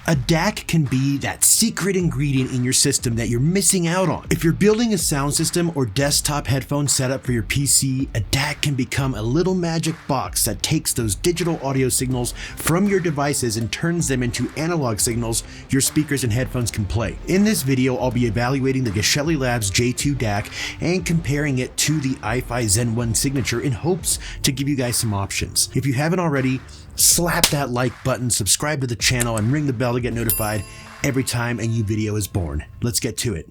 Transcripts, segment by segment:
A DAC can be that secret ingredient in your system that you're missing out on. If you're building a sound system or desktop headphone setup for your PC, a DAC can become a little magic box that takes those digital audio signals from your devices and turns them into analog signals your speakers and headphones can play. In this video, I'll be evaluating the Geshelli J2 DAC and comparing it to the hifi Zen 1 signature in hopes to give you guys some options. If you haven't already, slap that like button, subscribe to the channel, and ring the bell to get notified every time a new video is born. Let's get to it.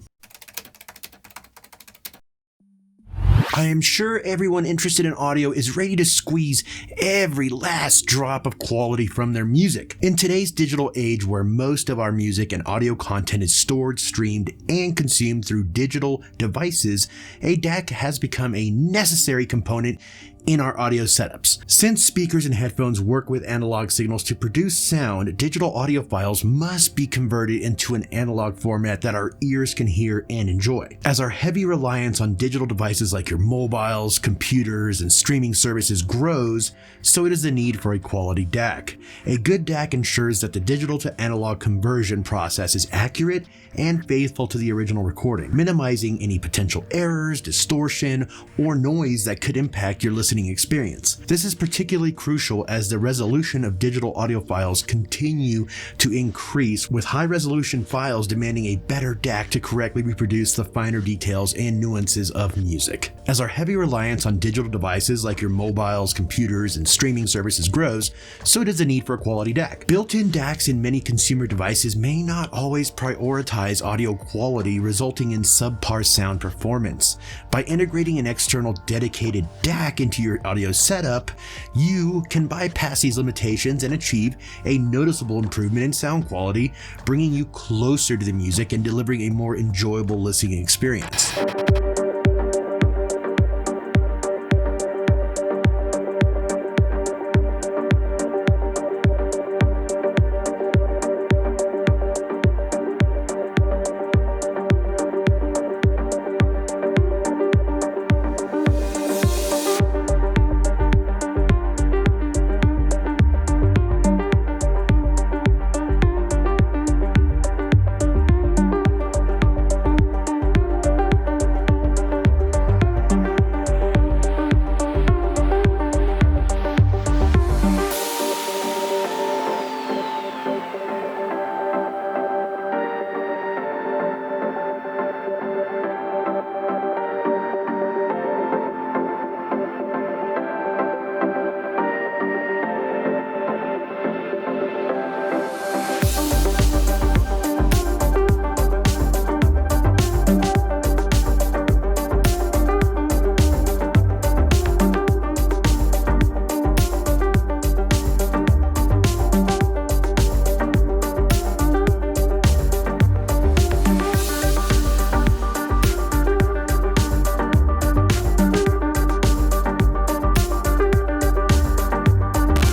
I am sure everyone interested in audio is ready to squeeze every last drop of quality from their music. In today's digital age where most of our music and audio content is stored, streamed, and consumed through digital devices, a DAC has become a necessary component in our audio setups. Since speakers and headphones work with analog signals to produce sound, digital audio files must be converted into an analog format that our ears can hear and enjoy. As our heavy reliance on digital devices like your mobiles, computers, and streaming services grows, so does the need for a quality DAC. A good DAC ensures that the digital to analog conversion process is accurate and faithful to the original recording, minimizing any potential errors, distortion, or noise that could impact your listening experience. This is particularly crucial as the resolution of digital audio files continue to increase, with high-resolution files demanding a better DAC to correctly reproduce the finer details and nuances of music. As our heavy reliance on digital devices like your mobiles, computers, and streaming services grows, so does the need for a quality DAC. Built-in DACs in many consumer devices may not always prioritize audio quality, resulting in subpar sound performance. By integrating an external dedicated DAC into your audio setup, you can bypass these limitations and achieve a noticeable improvement in sound quality, bringing you closer to the music and delivering a more enjoyable listening experience.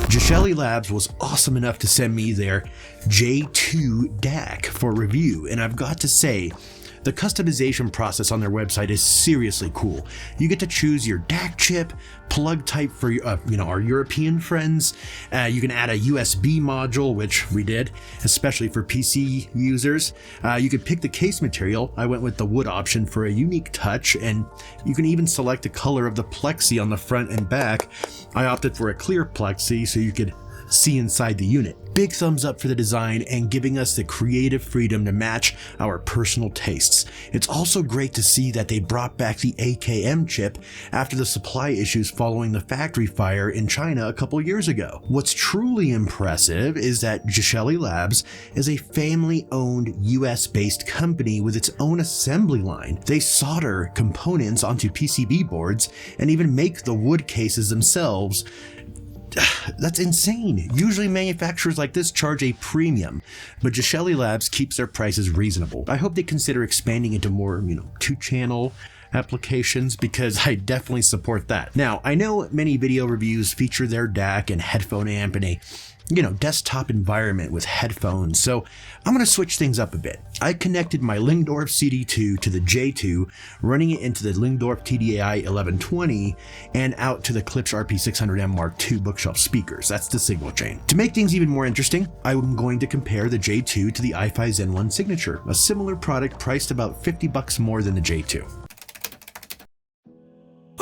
Geshelli Labs was awesome enough to send me their J2 DAC for review, and I've got to say, the customization process on their website is seriously cool. You get to choose your DAC chip, plug type for our European friends. You can add a USB module, which we did, especially for PC users. You can pick the case material. I went with the wood option for a unique touch, and you can even select the color of the plexi on the front and back. I opted for a clear plexi so you could see inside the unit. Big thumbs up for the design and giving us the creative freedom to match our personal tastes. It's also great to see that they brought back the AKM chip after the supply issues following the factory fire in China a couple years ago. What's truly impressive is that Geshelli Labs is a family-owned US-based company with its own assembly line. They solder components onto PCB boards and even make the wood cases themselves. That's insane. Usually manufacturers like this charge a premium, but Geshelli Labs keeps their prices reasonable. I hope they consider expanding into more, two-channel applications, because I definitely support that. Now, I know many video reviews feature their DAC and headphone amp in a desktop environment with headphones, so I'm going to switch things up a bit. I connected my Lyngdorf CD2 to the J2, running it into the Lyngdorf TDI 1120 and out to the Klipsch RP600M Mark II bookshelf speakers. That's the signal chain. To make things even more interesting, I'm going to compare the J2 to the hifi Zen 1 Signature, a similar product priced about $50 more than the J2.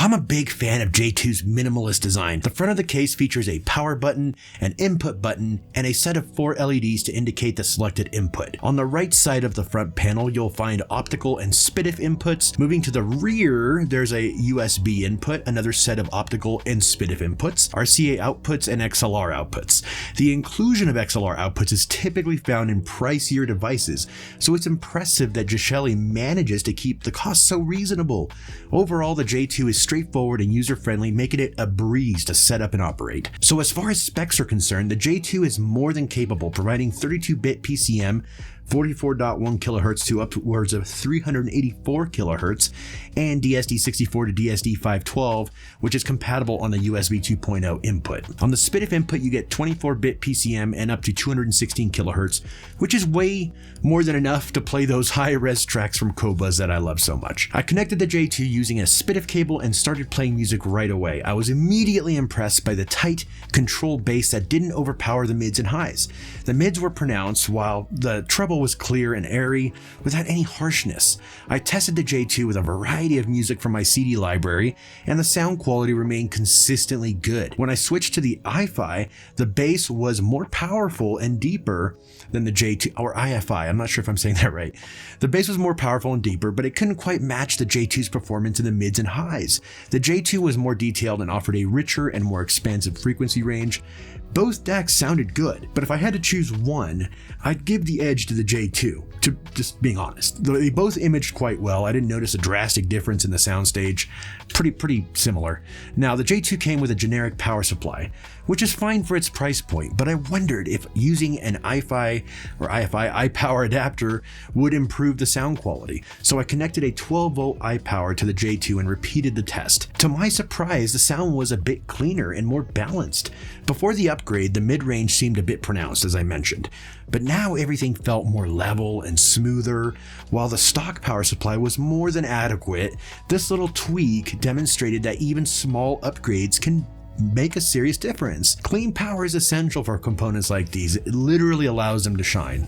I'm a big fan of J2's minimalist design. The front of the case features a power button, an input button, and a set of 4 LEDs to indicate the selected input. On the right side of the front panel, you'll find optical and SPDIF inputs. Moving to the rear, there's a USB input, another set of optical and SPDIF inputs, RCA outputs, and XLR outputs. The inclusion of XLR outputs is typically found in pricier devices, so it's impressive that Geshelli manages to keep the cost so reasonable. Overall, the J2 is straightforward and user-friendly, making it a breeze to set up and operate. So as far as specs are concerned, the J2 is more than capable, providing 32-bit PCM, 44.1 kHz to upwards of 384 kHz, and DSD64 to DSD512, which is compatible on the USB 2.0 input. On the SPDIF input, you get 24-bit PCM and up to 216 kHz, which is way more than enough to play those high-res tracks from Qobuz that I love so much. I connected the J2 using a SPDIF cable and started playing music right away. I was immediately impressed by the tight, controlled bass that didn't overpower the mids and highs. The mids were pronounced, while the treble was clear and airy without any harshness. I tested the J2 with a variety of music from my CD library, and the sound quality remained consistently good. When I switched to the hifi, the bass was more powerful and deeper than the J2, or hifi, I'm not sure if I'm saying that right. The bass was more powerful and deeper, but it couldn't quite match the J2's performance in the mids and highs. The J2 was more detailed and offered a richer and more expansive frequency range. Both DACs sounded good, but if I had to choose one, I'd give the edge to the J2, to just being honest. They both imaged quite well. I didn't notice a drastic difference in the soundstage. Pretty similar. Now, the J2 came with a generic power supply, which is fine for its price point, but I wondered if using an hifi or hifi iPower adapter would improve the sound quality. So I connected a 12-volt iPower to the J2 and repeated the test. To my surprise, the sound was a bit cleaner and more balanced. Before the upgrade, the mid-range seemed a bit pronounced, as I mentioned, but now everything felt more level and smoother. While the stock power supply was more than adequate, this little tweak demonstrated that even small upgrades can make a serious difference. Clean power is essential for components like these. It literally allows them to shine.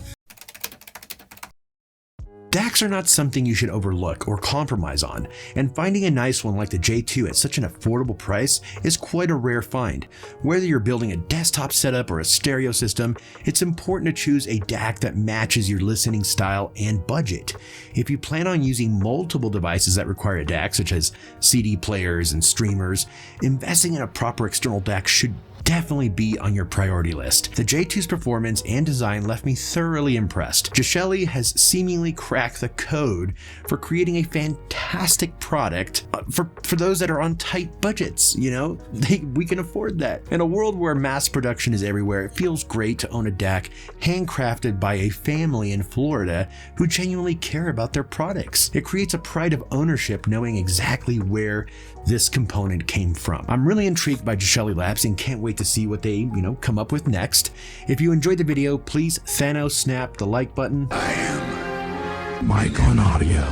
DACs are not something you should overlook or compromise on, and finding a nice one like the J2 at such an affordable price is quite a rare find. Whether you're building a desktop setup or a stereo system, it's important to choose a DAC that matches your listening style and budget. If you plan on using multiple devices that require a DAC, such as CD players and streamers, investing in a proper external DAC should definitely be on your priority list. The J2's performance and design left me thoroughly impressed. Geshelli has seemingly cracked the code for creating a fantastic product for those that are on tight budgets. We can afford that. In a world where mass production is everywhere, it feels great to own a DAC handcrafted by a family in Florida who genuinely care about their products. It creates a pride of ownership knowing exactly where this component came from. I'm really intrigued by Geshelli Labs and can't wait to see what they, come up with next. If you enjoyed the video, please Thanos snap the like button. I am Mike on Audio.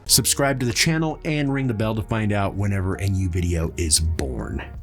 Subscribe to the channel and ring the bell to find out whenever a new video is born.